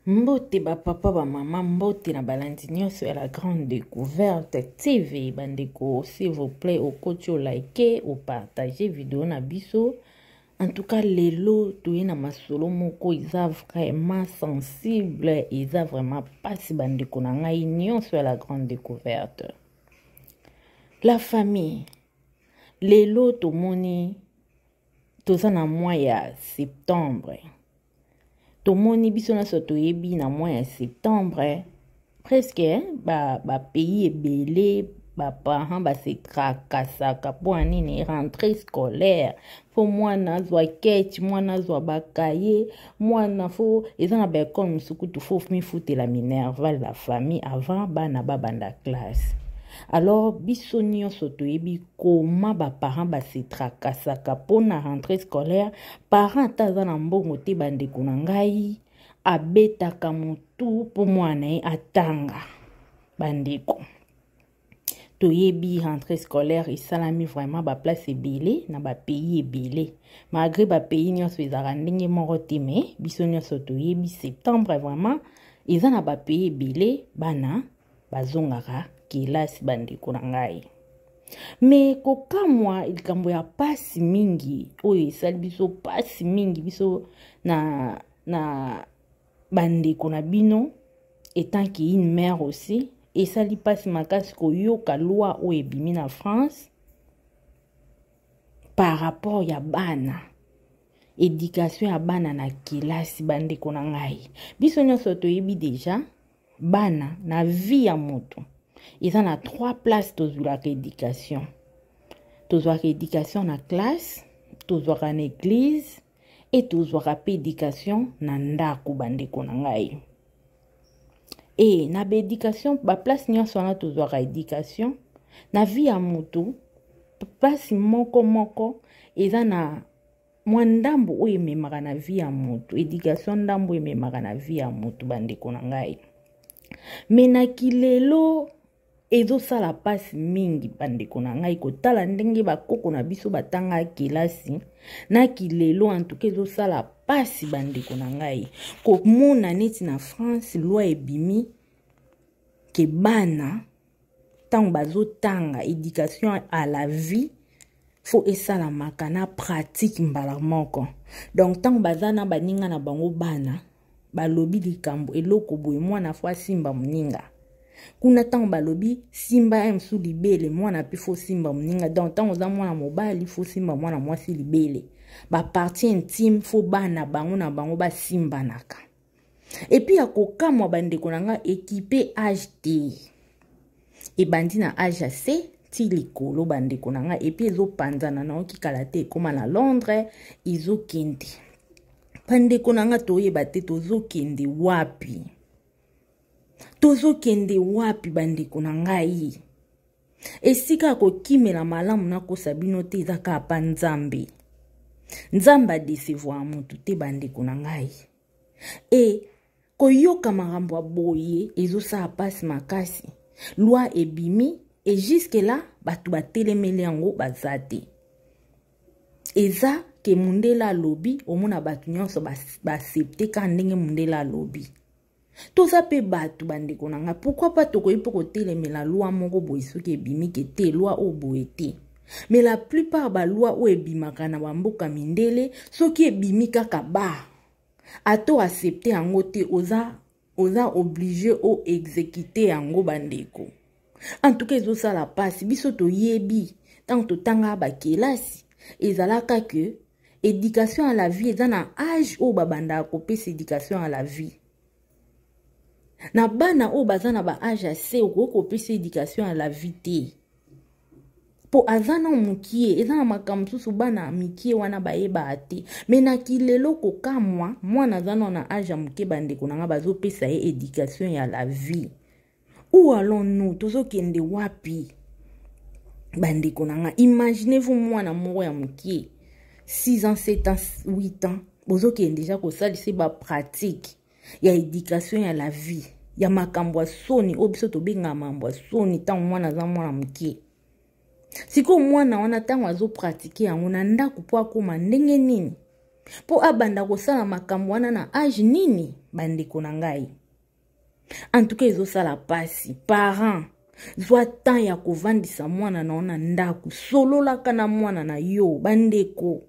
Mbote ba papa ba maman mbote na balandi nyonso ya la grande découverte TV bandeko, s'il vous plaît au coach au like au partager vidéo na biso. En tout cas lelo toye na masolo moko eza vraiment sensible, eza vraiment pasi bandeko na ngai nyonso ya la grande découverte. La famille lelo tomoni toza na mois ya septembre. Tomoni biso na soto yebi na mois ya septembre presque ba pays ebele ba parents ba se trakasaka po anini rentrée scolaire fo mwana azwa keti mwana azwa bakaye mwana fo eza na ba école musukutu fo mifutela minerval la famille avant bana babanda classe. Alors biso nyonso toyebi koma ba parents ba se trakasaka pona rentrée scolaire. Parents taza na mbongo te bandeko na ngai abetaka mutu po mwana ye atanga bandeko. Toyebi rentrée scolaire esalami vraiment ba place ebele na ba pays ebele. Malgré ba pays nyonso ezaka ndenge moko te me biso nyonso toyebi septembre vraiment eza na ba pays ebele bana bazongaka kelasi bandeko na ngai. Me kokamwa likambo ya pasi mingi oyo esali biso pasi mingi biso na bandeko na bino étant une mère aussi esali pasi makasi koyoka loi oyo ebimi na France par rapport ya bana éducation ya bana na kelasi bandeko na ngai. Biso nyonso toyebi déjà bana na vie ya moto eza na 3 places tozwaka éducation. Tozwaka éducation na classe, tozwaka na église et tozwaka pe éducation na ndako bandeko na ngai. Et na ba éducation ba place nyonso wana tozwaka éducation na vie ya moto place moko eza na mwa ndambo oyo ememaka na vie ya moto. Éducation ndambo ememaka na vie ya moto bandeko na ngai. Me na kilelo ezosala pasi mingi bandeko na ngai kotala ndenge bakoko na biso batanga kelasi na kilelo en tout cas ezosala pasi bandeko na ngai. Komona neti na France loi ebimi ke bana tango bazotanga éducation à la vie faut esalamaka na pratique mbala moko. Donc tango bazana baninga na bango bana balobi likambo eloko boye mwana fwa simba muninga. Kuna tango balobi simba emsu libele mwana pe fo simba muninga. Donc tango za mwana mobali fo simba mwana mwasi libele. Ba partie intime fo bana bango na bango ba simba naka. Et puis ya kokamwa bandeko nanga équipé âge T. E bandi na âge C ti likolo bandeko nanga. Et puis ezo panzana na oki kalate koma na Londres izo kende. Bandeko nanga toyeba te tozokende wapi. Tozokende wapi bandeko na ngai. Esika kokimela malamu na kosabino te ezaka pa nzambe. Nzamba décevoir mutu te bandeko na ngai. E koyoka makambo ya boye ezosala pasi makasi. Loi ebimi et jusque là batu batelemeli yango bazate. Eza ke mundela lobi omona batu nyonso basepte ka ndenge mundela lobi. Toza pe batu bandeko nanga. Pourquoi pas tokoyi po kotelemela loi moko boye soki ebimi ke te loi o boye te. Mais la plupart ba loi o ebimaka na bamboka mindele soki ebimi kaka ba ato accepter yango te oza obligé o exécuter yango bandeko. En tout cas ezosala pasi biso toyebi tango totanga ba kelasi ezalaka que éducation à la vie eza na âge o babanda kopesa éducation à la vie. Na bana o bazana ba âge assez o kopesa éducation à la vie te. Po azana mukie ezana makambo susu bana mikie wana bayeba ate. Me na kilelo kokamwa mwana azana na âge mukie bandeko nanga bazopesa ye éducation ya la vie. Où allons-nous? Tozokende wapi bandeko nanga. Imaginez-vous mwana moko ya mukie 6 ans, 7 ans, 8 ans. Bozokende déjà kosalisa ba pratique ya éducation ya la vie. Ya makambo ya soni obiso tobenga mambo ya soni tango mwana za mwana mukie. Siko mwana wana tango azo pratiquer yango na ndako po akoma ndenge nini. Po abanda kosala makambo wana na âge nini bandeko na ngai. En tout cas ezosala pasi. Parents zwa temps ya kovandisa mwana na ona ndaku. Sololaka na mwana na yo bandeko.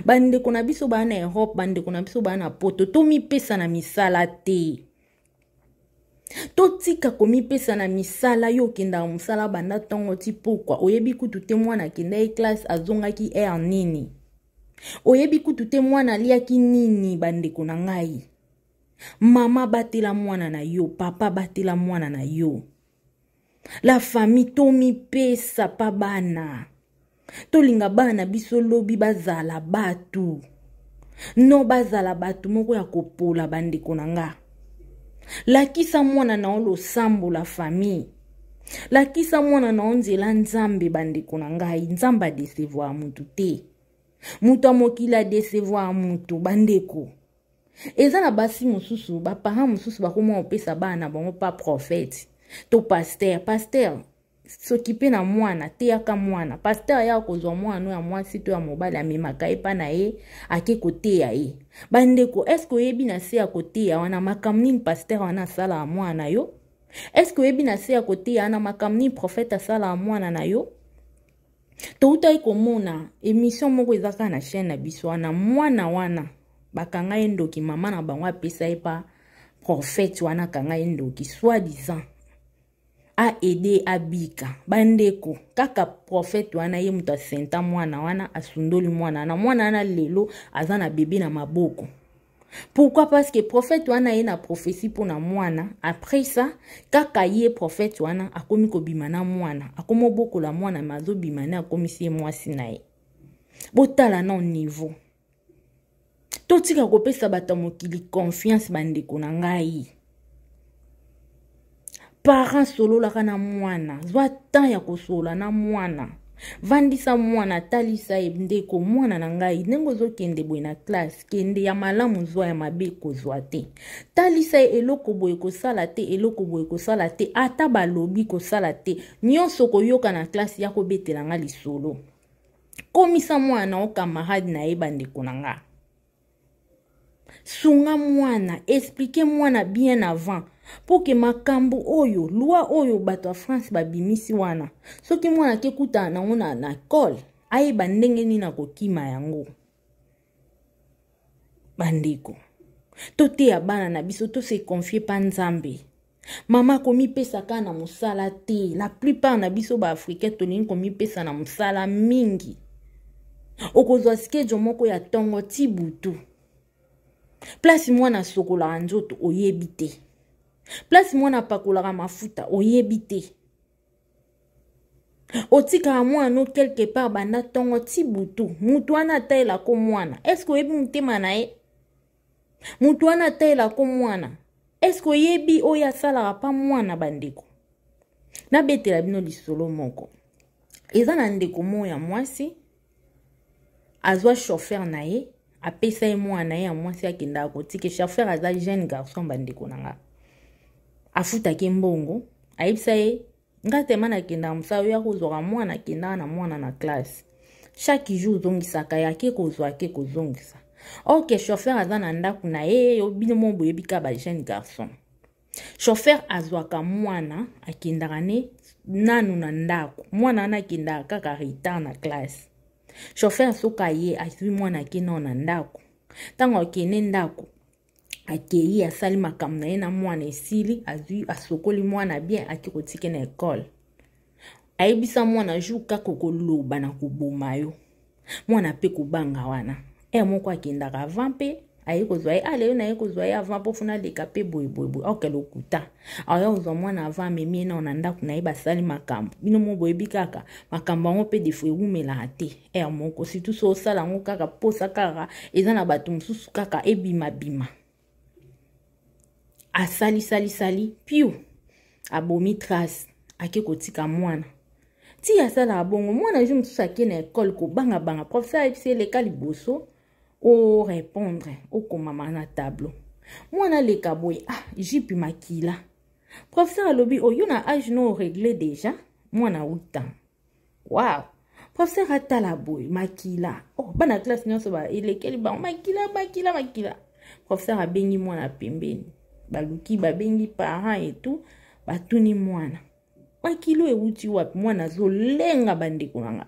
Bandeko na biso ba na Europe, bandeko na biso ba na poto, to mi pesa na misala te. To tika komi pesa na misala yo kenda musala banda tongo ti pokwa. Oyebi kutu te mwana kenda e classe azonga ki nini. Oyebi kutu te mwana liaki nini bandeko na ngai. Mama batela mwana na yo, papa batela mwana na yo. La famille to mi pesa pa bana. Tolinga bana biso lobi bazala batu. No bazala batu moko ya kopola bandeko na nga. Lakisa mwana na olo sambo la famille. Lakisa mwana na onzela nzambe bandeko na ngai. Nzamba desevoir mutu te. Mutu amokila desevoir mutu bandeko. Eza na basi mususu, ba parents mususu bakoma opesa bana bango pa prophète. To pasteur s'occuper na mwana te yaka mwana. Pasteur ya kozwa mwana ya mwasi to ya mobali amemaka epa na ye ake koteya ye. Bandeko, esko yebi na se ya koteya wana makambo nini pasteur wana asala ya mwana yo? Esko yebi na se ya koteya wana makambo nini prophète asala ya mwana na yo? Touta ikomona émission moko ezaka na chaîne na biso wana mwana wana bakanga endoki mama na bango apesa epa prophète wana kanga endoki soi-disant a aidé abika bandeko kaka prophète wana ye muta senta mwana wana asundoli mwana na mwana wana lelo azana bébé na maboko. Pourquoi? Parce que prophète wana ye na prophétie pour na mwana. Après ça kaka ye prophète wana akomi kobima na mwana akomo boko la mwana mazo bimane akomi si mwasi na ye. Botala na niveau totika kopesa bato mokili confiance bandeko na ngai. Parents sololaka na mwana, zwa temps ya kosola na mwana. Vandisa mwana talisa ndeko mwana na ngai nengo zo kende boy na classe kende ya malamu zwa ya mabe kozwa te. Talisa eloko boy kosala te, eloko boy kosala te, ata balobi kosala te. Nyonso koyoka na classe ya kobetelanga lisolo. Komisa mwana o camarade na ye bandeko na nga. Sunga mwana, expliquez mwana bien avant. Pour que makambo oyo, loi oyo bato a France babimisi wana. Soki mwana kekuta na ona na école, aye bandenge ni na kokima yango. Bandeko. Tote ya bana na biso to se confier pa nzambe. Mama komi pesa ka na musala te. La plupart na biso ba africain tolingi komi pesa na musala mingi. Okozwa skejo moko ya tongo tibutu. Place mwana sokola nzoto oyebi te. Place mwana pakola mafuta oyebi te. Otika mwana quelque part banda tongo tibutu. Mutu wana taela ko mwana. Esko yebi mutema na ye? Mutu wana taela ko mwana. Esko yebi oya sala pa mwana bandeko? Na betela bino lisolo moko. Eza na ndeko moya mwasi. Azwa chauffeur na ye. Apesa ye mwana ye mwasi akenda akotike. Chauffeur aza jeune garçon bandeko nanga. Afuta kimbongo. Aipsa ye. Ngate mana kenda msa ya kozwa mwana kenda na mwana na classe. Chaque jour zongisaka yake kozwa ke kozongisa. Ok, chauffeur aza na ndaku na ye obino mo boyebika ba jeune garçon. Chauffeur azwaka mwana akendaka ne nanu na ndaku. Mwana ana kenda kaka retard na classe. Chauffeur soka ye azwi mwana kena na ndaku. Tango akene ndaku akei asali makambo na ye na mwana esili azwi asokoli mwana bien akikotike na école. Ayebisa mwana juka kokoloba na koboma yo. Mwana pe kubanga wana. Moko akendaka avant pe aye kozwa ye ale na ye kozwa ye avant po funa leka pe boy. Ok lokuta. Aya ozwa mwana avant memi na na ndaku na ye basali makambo. Bino mo boyebi kaka makambo ngo pe defo ewumela te. Moko situ so sala ngo kaka posa kaka eza na bato mususu kaka ebima bima. Sali, piu, abomi trace, ake kotika mwana. Ti asala abongo, mwana ju msusa ke na école ko banga, professeur epse leka liboso, o répondre, o komama na tableau. Mwana leka boy, jipi makila. Professeur alobi, yo na âge no réglé déjà, mwana 8 ans. Wow, Professeur atala boy makila. Oh, bana classe nyonso ba elekeli ba makila. Professeur abengi mwana pembeni. Baluki babengi parents et tout, batuni mwana. Makilo ewuti wapi mwana zolenga bandeko nanga.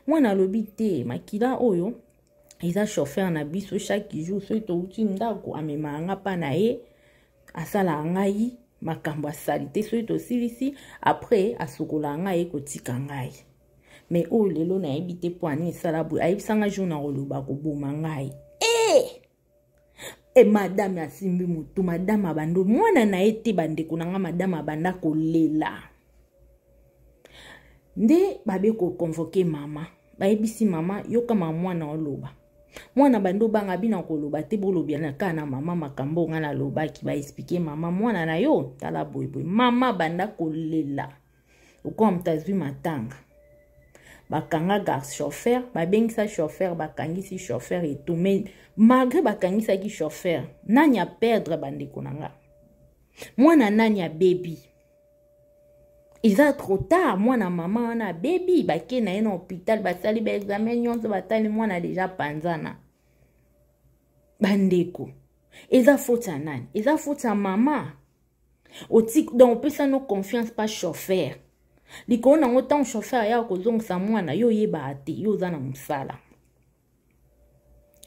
Mwana lobi te makila oyo eza chauffeur na biso chaque jour so to uti ndako amemanga pa na ye asala ngai makambo salite so to silisi après asukola ngai kotika ngai. Mais oyo lelo na ebite poani sala bu ayibisanga jour na koloba ko boma ngai. E madame asimbi mutu madame abando mwana na ete bandeko nanga madame abanda kolela. Nde babe ko convoquer mama. Bayebisi mama yoka mwana oloba. Mwana bando banga bina koloba te bolobia na kana mama makambo ngana loba ki ba expliquer mama mwana na yo tala boy mama banda kolela. Uko mtazwi matanga. Bakanga garde chauffeur, babengisa chauffeur, bakangisi chauffeur et tout. Mais malgré bakangisa ki chauffeur, nani a perdre bandeko nanga. Mwana nani a baby. Iza trop tard, mwana mama wana baby, bake na eno hôpital, basali ba examen nyonso batali mwana deja panzana. Bandeko. Iza faute ya nani? Iza faute ya mama. Otik donc pesa no confiance pas chauffeur. Likona ngotan chauffeur ya kozongisa mwana yo yeba ate yo za na musala.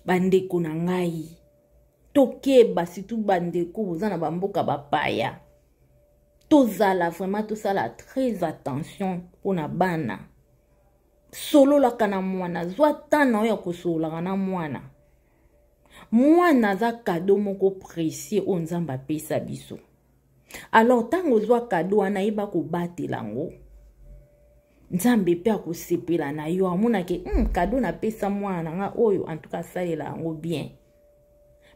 Bandeko na ngai. Tokeba situ bandeko boza na bamboka bapaya. Tozala vraiment tosala très attention pour na bana. Solo la kana mwana zwa tana ya kosola kana mwana. Mwana za cadeau moko précieux o nzamba pesa biso. Alors tango zwa cadeau anaiba ko batela ngo. Nzambe pe akosepela na yo amona ke cadeau na pesa mwana nga oyo en tout cas salela ngo bien.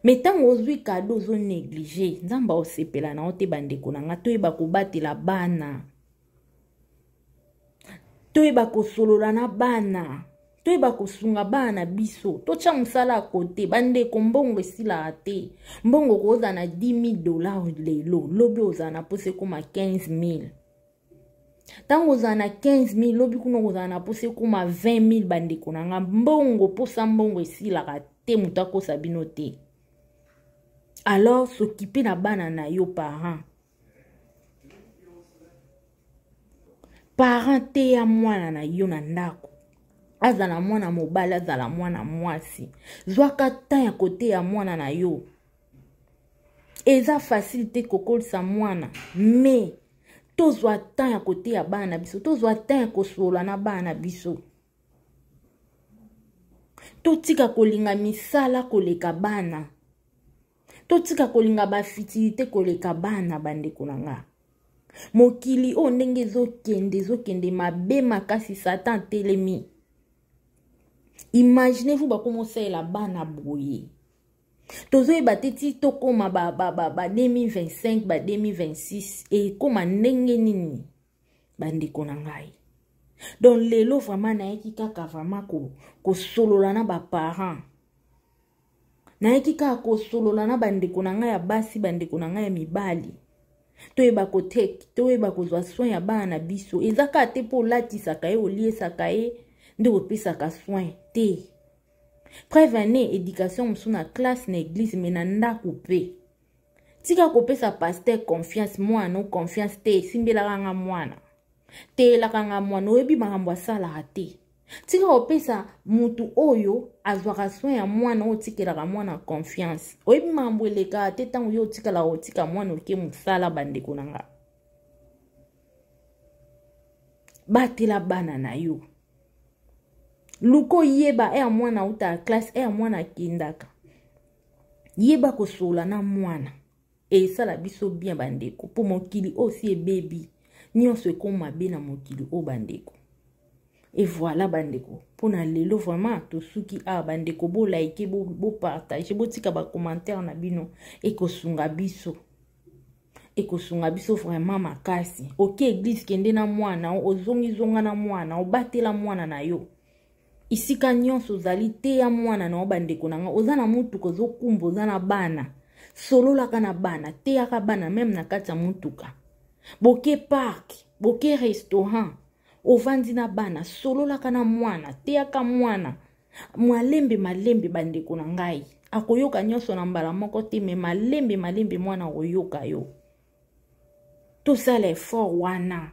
Mais tango ozwi cadeau zo négliger nzamba osepela na ote bandeko na nga toyeba ko batela bana. Toyeba ko solola na bana. Toyeba ko sunga bana biso. Tocha musala kote bandeko mbongo esila ate. Mbongo koza na $10,000 lelo. Lobi oza na pose koma 15,000. Tango oza na 15,000 lobi kuno oza na pose koma 20,000 bandeko na nga mbongo posa mbongo esila ate mutako sabino te. Alors s'occuper na bana na yo parents. Parents te ya mwana na yo na ndako. Azala mwana mobali azala mwana mwasi. Zwaka ta ya kote ya mwana na yo. Eza facilité kokolisa mwana. Mais tozwa ta ya kote ya bana biso. Tozwa ta ya kosola na bana biso. Totika kolinga misala koleka bana. Totika kolinga bafitilité koleka bana bandeko na nga. Mokili o ndenge zokende mabe makasi Satan telemi. Imaginez-vous ba commencer la bana boye. Tozoe bateti to koma ba 2025 ba 2026 et koma ndenge nini bandeko na ngai. Donc lelo vraiment na yeki kaka vraiment ko solola na ba parents. Na yeki kaka ko solola na bandeko na ngai ya basi bandeko na ngai ya mibali. Toyeba ko take, toyeba ko zwa soin ya bana biso. Ezaka te po latisa kaye oliesa kaye nde opesa ka soin te. Prévenez éducation musuna classe na église mena ndako pe. Tika kopesa pasteur confiance mwana no confiance te simbela kanga mwana. Te la kanga mwana oyebi makambo asala te. Tika kopesa mutu oyo azwaka soin ya mwana otikela ka mwana confiance. Oyebi makambo eleka te tango yo otikala otika mwana oke musala bandeko nanga. Batela bana na yo. Luko yeba ea mwana uta classe ea mwana kindaka. Yeba kosola na mwana. E sala biso bien bandeko. Po mokili osi e baby. Nyonso ekoma be na mokili o bandeko. Et voilà bandeko. Pona lelo vraiment to suki a bandeko bo like bo partage bo tika ba commentaire na bino e kosunga biso. E kosunga biso vraiment makasi. OK église kende na mwana ozongi zonga na mwana obatela mwana na yo. Isika nyonso zali te ya mwana na bandeko nanga oza na mutuka zokumba oza na bana solola kana bana te ya bana même na kati ya mutuka boke park boke restaurant ovandi na bana sololaka na mwana teyaka mwana malembe bandeko na ngai akoyoka nyonso na mbala moko te me malembe mwana oyoka yo tosala effort wana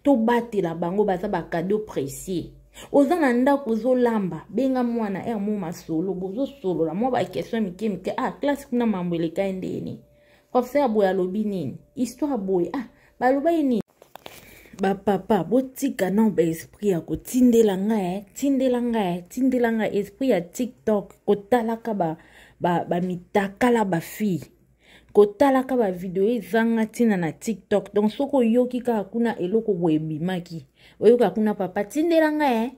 tobatela bango baza bakado précieux oza na ndako ozolamba benga mwana mo masolo bozosolola mwa bakestion mike classe kuna mambo eleka endeni professeur boye alobi nini histoire boye baloba nini bapapa botika na baesprit ya kotindela ngai esprit ya TikTok kotalaka bamitakala bafille kotalaka bavideo ezanga ntina na TikTok donc soko oyoki kaka kuna eloko boye ebimaki oyoka kuna papa tindela ngai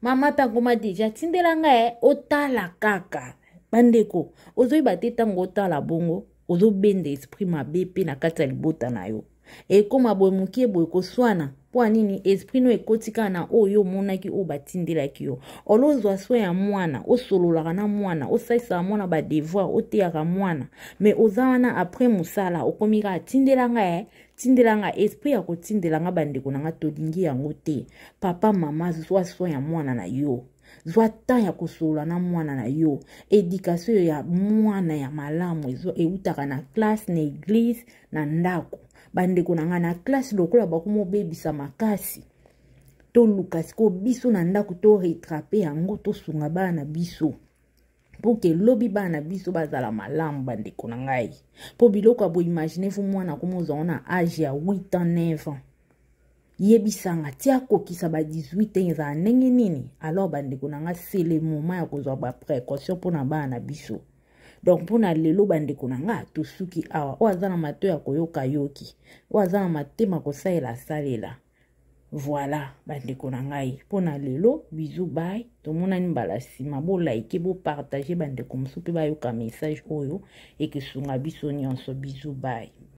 mama pe akoma deja tindela ngai otala kaka bandeko ozoyiba te ntango otala bongo ozobenda esprit mabe mpe na kati ya libota na yo ekoma boye mokie boye koswana mpo nini esprit no ekotika na oyo omonaki oyo batindelaki yo olozwa so ya mwana osololaka na mwana osalisaka mwana badevoir oteyaka mwana me oza wana apres mosala okomika atindela ngai esprit ya kotindela nga bandeko na nga tolingi yango te papa mama zwa so ya mwana na yo zwa temps ya kosolola na mwana na yo éducation ya mwana ya malamu eutaka na classe na église na ndako bandeko na nga na classe lokola bakomo bebisa makasi toluka siko biso na ndako to retrape yango tosunga bana biso po ke lobi bana biso bazala malamu bandeko na ngai po biloko abo imagine fu mwana komoza na âge ya 8 ans 9 ans yebisanga tia kokisa ba 18 ans za ndenge nini alors bandeko na nga c'est le moment ya kozwa ba précaution pona bana biso donc pona lelo bandeko na nga tosuki awa o azana mato ya koyoka yoki o azana matema kosalela salela voilà bandeko na ngai pona lelo bisous bye tomonani mbala sima bo like bo partager bandeko musupe bayoka message oyo ekesunga biso nyonso bisous bye